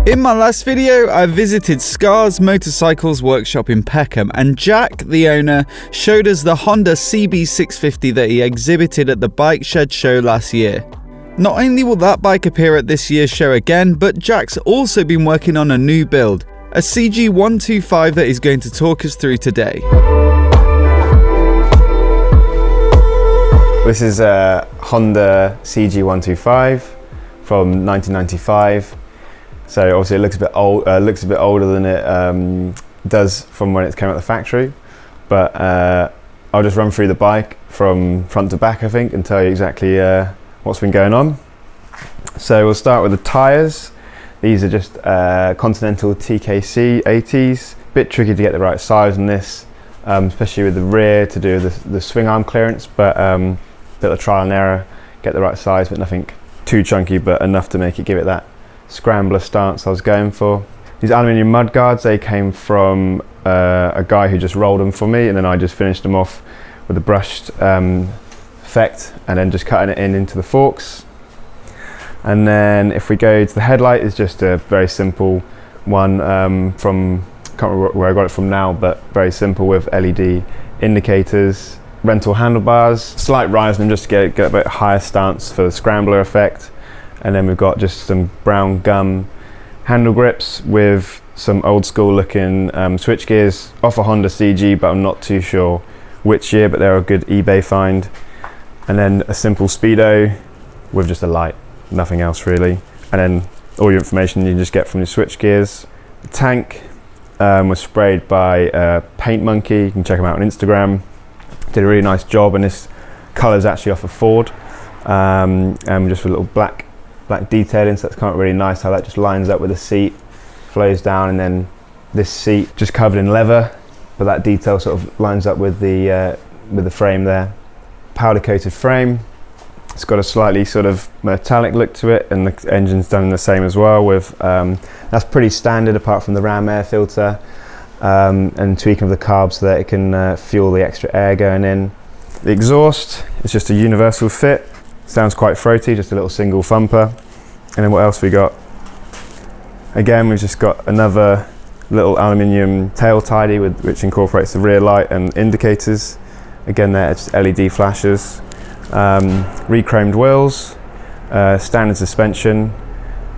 In my last video, I visited Scar's Motorcycles workshop in Peckham, and Jack, the owner, showed us the Honda CB650 that he exhibited at the Bike Shed show last year. Not only will that bike appear at this year's show again, but Jack's also been working on a new build, a CG125 that he's going to talk us through today. This is a Honda CG125 from 1995. So obviously it looks a bit old. Looks a bit older than it does from when it came out of the factory. But I'll just run through the bike from front to back, I think, and tell you exactly what's been going on. So we'll start with the tyres. These are just Continental TKC 80s. Bit tricky to get the right size on this, especially with the rear to do the swing arm clearance. But bit of trial and error, get the right size, but nothing too chunky, but enough to make it give it that Scrambler stance I was going for. These aluminium mud guards, they came from a guy who just rolled them for me, and then I just finished them off with a brushed effect, and then just cutting it into the forks. And then if we go to the headlight, it's just a very simple one from, can't remember where I got it from now, but very simple with LED indicators, rental handlebars, slight rise in them just to get a bit higher stance for the Scrambler effect. And then we've got just some brown gum handle grips with some old school looking switch gears off a Honda CG, but I'm not too sure which year, but they're a good eBay find. And then a simple Speedo with just a light, nothing else really. And then all your information you just get from your switch gears. The tank was sprayed by Paint Monkey. You can check them out on Instagram. Did a really nice job, and this colour's actually off a Ford. And just with a little black detailing, so that's kind of really nice how that just lines up with the seat, flows down, and then this seat just covered in leather, but that detail sort of lines up with the frame there. Powder coated frame. It's got a slightly sort of metallic look to it, and the engine's done the same as well. With that's pretty standard apart from the ram air filter and tweaking of the carb so that it can fuel the extra air going in. The exhaust is just a universal fit. Sounds quite throaty, just a little single thumper. And then what else we got? Again, we've just got another little aluminium tail tidy which incorporates the rear light and indicators. Again, they're just LED flashes. Re-chromed wheels, standard suspension,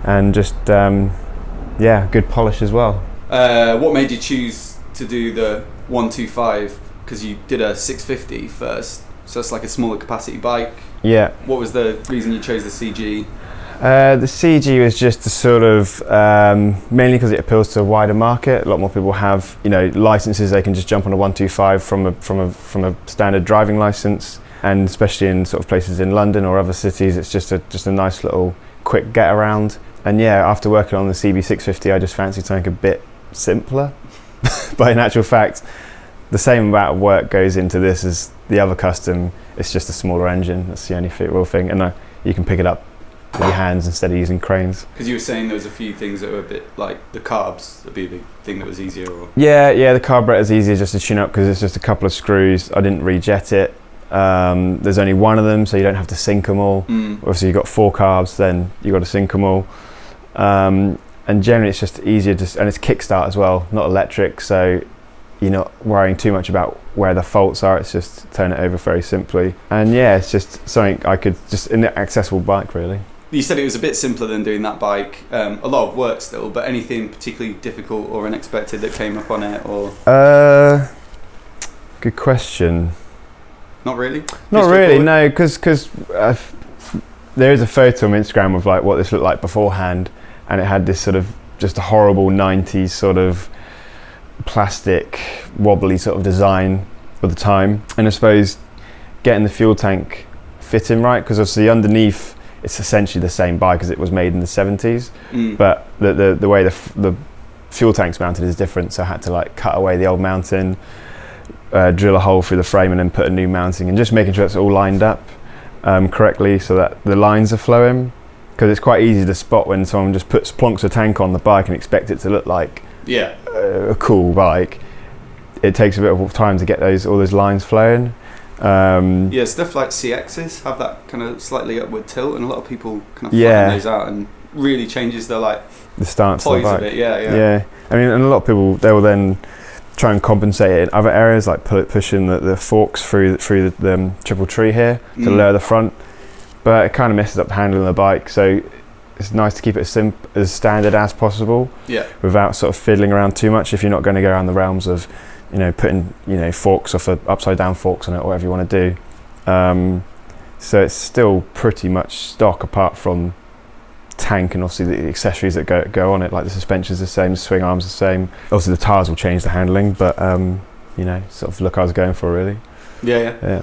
and just yeah, good polish as well. What made you choose to do the 125? Because you did a 650 first, so it's like a smaller capacity bike. Yeah. What was the reason you chose the CG? The CG was just to sort of mainly because it appeals to a wider market. A lot more people have, licenses. They can just jump on a 125 from a standard driving license, and especially in sort of places in London or other cities, it's just a nice little quick get around. And yeah, after working on the CB650, I just fancied something a bit simpler. But in actual fact, the same amount of work goes into this as the other custom. It's just a smaller engine. That's the only real thing, and you can pick it up with your hands instead of using cranes. Because you were saying there was a few things that were a bit like the carbs would be the thing that was easier. Or yeah, the carburetor's easier just to tune up because it's just a couple of screws. I didn't rejet it. There's only one of them, so you don't have to sync them all. Obviously, you've got 4 carbs, then you've got to sync them all. And generally, it's just easier and it's kickstart as well, not electric, so you're not worrying too much about where the faults are. It's just turn it over very simply. And yeah, it's just something I could an accessible bike really. You said it was a bit simpler than doing that bike. A lot of work still, but anything particularly difficult or unexpected that came up on it, or? Good question. Not really? Not really, no, because there is a photo on Instagram of like what this looked like beforehand, and it had this sort of just a horrible 90s sort of plastic wobbly sort of design at the time. And I suppose getting the fuel tank fitting right, because obviously underneath it's essentially the same bike as it was made in the 70s, but the way the fuel tank's mounted is different, so I had to like cut away the old mounting, drill a hole through the frame, and then put a new mounting, and just making sure it's all lined up correctly so that the lines are flowing, because it's quite easy to spot when someone just plonks a tank on the bike and expect it to look like a cool bike. It takes a bit of time to get all those lines flowing. Stuff like CXs have that kind of slightly upward tilt, and a lot of people kind of flatten those out and really changes the like the stance of poise the bike. of it. Yeah. Yeah, I mean, and a lot of people, they will then try and compensate it in other areas, like pushing the forks through the triple tree here to lower the front, but it kind of messes up the handling of the bike. So it's nice to keep it as standard as possible, without sort of fiddling around too much. If you're not going to go around the realms of, you know, putting, you know, forks off upside down forks on it, or whatever you want to do. So it's still pretty much stock, apart from tank and obviously the accessories that go on it, like the suspension's the same, the swing arm's the same. Obviously the tires will change the handling, but you know, sort of look I was going for, really. Yeah.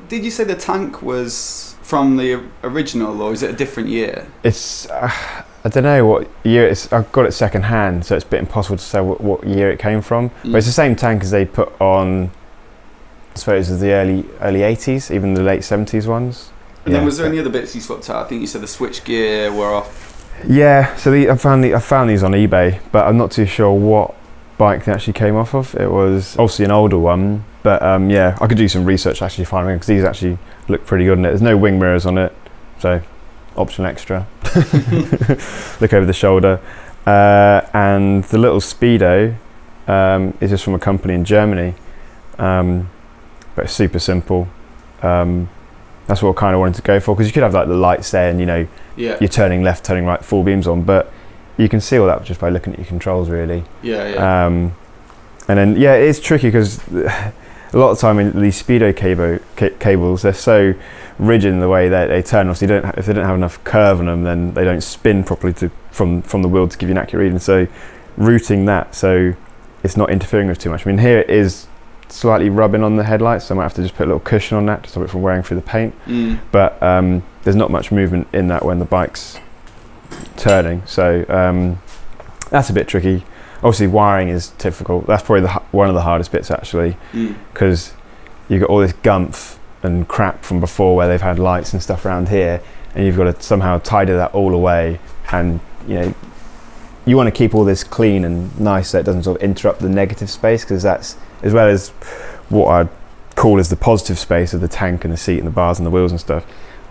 Did you say the tank was from the original, or is it a different year? It's I don't know what year it's. I've got it second hand, so it's a bit impossible to say what year it came from. But it's the same tank as they put on, I suppose, of the early 80s, even the late 70s ones. And then was there any other bits you swapped out? I think you said the switch gear were off. Yeah, so I found these on eBay, but I'm not too sure what bike they actually came off of. It was obviously an older one, but yeah, I could do some research actually finding them, because these actually look pretty good in it. There's no wing mirrors on it, so option extra. Look over the shoulder. And the little speedo is just from a company in Germany, but it's super simple. That's what I kind of wanted to go for, because you could have like the lights there and, you know, you're turning left, turning right, full beams on, but you can see all that just by looking at your controls, really. And then it is tricky, because a lot of the time in these speedo cables, they're so rigid in the way that they turn. Obviously, if they don't have enough curve on them, then they don't spin properly from the wheel to give you an accurate reading. So routing that so it's not interfering with too much. I mean, here it is slightly rubbing on the headlights, so I might have to just put a little cushion on that to stop it from wearing through the paint. But there's not much movement in that when the bike's turning, so that's a bit tricky. Obviously wiring is difficult. That's probably one of the hardest bits, actually, because you've got all this gumph and crap from before where they've had lights and stuff around here, and you've got to somehow tidy that all away, and you know, you want to keep all this clean and nice so it doesn't sort of interrupt the negative space, because that's, as well as what I'd call as the positive space of the tank and the seat and the bars and the wheels and stuff.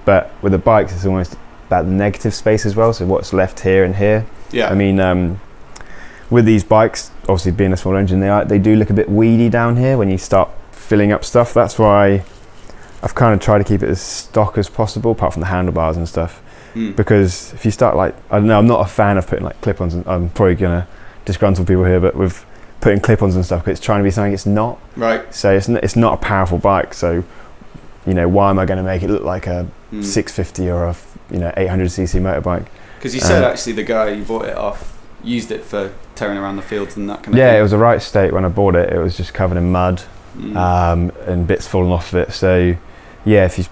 But with the bikes, it's almost about the negative space as well, so what's left here and here. I mean, with these bikes, obviously being a small engine, they do look a bit weedy down here when you start filling up stuff. That's why I've kind of tried to keep it as stock as possible, apart from the handlebars and stuff. Because if you start, like, I don't know, I'm not a fan of putting like clip-ons, and I'm probably gonna disgruntle people here, but with putting clip-ons and stuff, because it's trying to be something it's not. Right. So it's not a powerful bike, so, you know, why am I going to make it look like a 650 or a 800cc motorbike? Because you said actually the guy you bought it off used it for tearing around the fields and that kind of thing. Yeah, it was the right state when I bought it. It was just covered in mud and bits falling off of it. So yeah, if you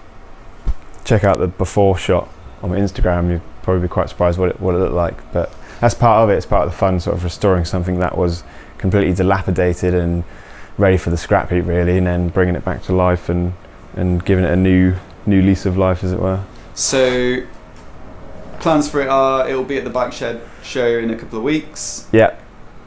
check out the before shot on my Instagram, you'd probably be quite surprised what it looked like. But that's part of it. It's part of the fun, sort of restoring something that was completely dilapidated and ready for the scrap heap, really, and then bringing it back to life and giving it a new lease of life, as it were. So plans for it are it'll be at the Bike Shed show in a couple of weeks. Yeah.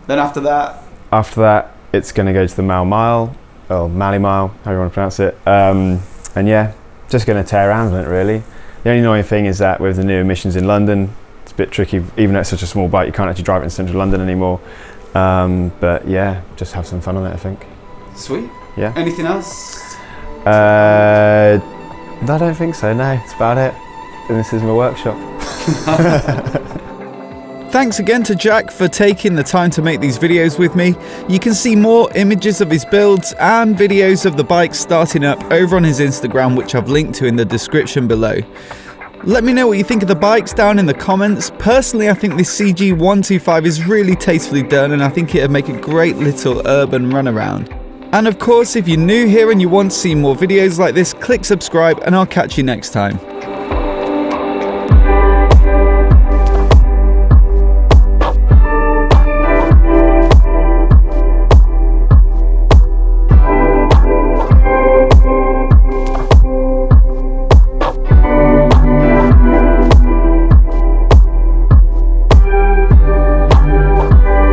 Then after that it's going to go to the Mali Mile, however you want to pronounce it, and yeah, just going to tear around on it, really. The only annoying thing is that with the new emissions in London, it's a bit tricky. Even though it's such a small bike, you can't actually drive it in central London anymore. But yeah, just have some fun on it, I think. Sweet. Yeah. Anything else? I don't think so, no. That's about it. And this is my workshop. Thanks again to Jack for taking the time to make these videos with me. You can see more images of his builds and videos of the bike starting up over on his Instagram, which I've linked to in the description below. Let me know what you think of the bikes down in the comments. Personally, I think this CG125 is really tastefully done, and I think it'd make a great little urban runaround. And of course, if you're new here and you want to see more videos like this, click subscribe and I'll catch you next time.